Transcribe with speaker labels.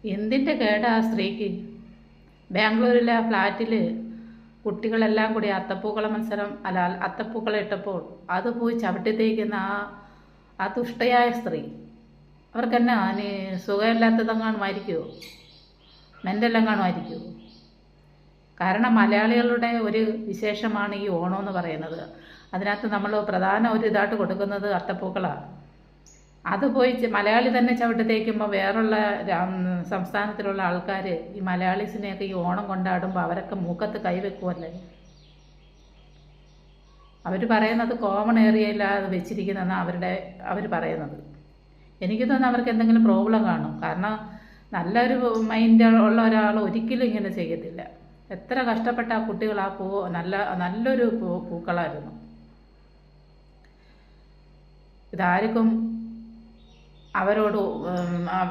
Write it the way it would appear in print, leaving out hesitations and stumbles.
Speaker 1: എന്തിൻ്റെ കേടാ ആ സ്ത്രീക്ക്? ബാംഗ്ലൂരിലെ ഫ്ലാറ്റിൽ കുട്ടികളെല്ലാം കൂടി അത്തപ്പൂക്കള മത്സരം അല്ല അത്തപ്പൂക്കളം ഇട്ടപ്പോൾ അത് പോയി ചവിട്ടി തേക്കുന്ന ആ തുഷ്ടയായ സ്ത്രീ അവർക്കെന്നാ നീ സുഖമില്ലാത്തതെങ്ങാനുമായിരിക്കുമോ? മെൻ്റെല്ലെങ്ങാനുമായിരിക്കുമോ? കാരണം മലയാളികളുടെ ഒരു വിശേഷമാണ് ഈ ഓണം എന്ന് പറയുന്നത്. അതിനകത്ത് നമ്മൾ പ്രധാന ഒരു ഇതായിട്ട് കൊടുക്കുന്നത് അത്തപ്പൂക്കളാണ്. അത് പോയി മലയാളി തന്നെ ചവിട്ടി തേക്കുമ്പോൾ വേറുള്ള സംസ്ഥാനത്തിലുള്ള ആൾക്കാർ ഈ മലയാളീസിനെയൊക്കെ ഈ ഓണം കൊണ്ടാടുമ്പോൾ അവരൊക്കെ മൂക്കത്ത് കൈവെക്കുമല്ലേ. അവർ പറയുന്നത് കോമൺ ഏരിയയിലാണ് വെച്ചിരിക്കുന്നതെന്നാണ് അവർ പറയുന്നത്. എനിക്ക് തോന്നുന്നു അവർക്ക് എന്തെങ്കിലും പ്രോബ്ലം കാണും. കാരണം നല്ലൊരു മൈൻഡ് ഉള്ള ഒരാൾ ഒരിക്കലും ഇങ്ങനെ ചെയ്യത്തില്ല. എത്ര കഷ്ടപ്പെട്ട ആ കുട്ടികൾ ആ നല്ലൊരു പൂക്കളായിരുന്നു. ഇതാർക്കും അവരോട്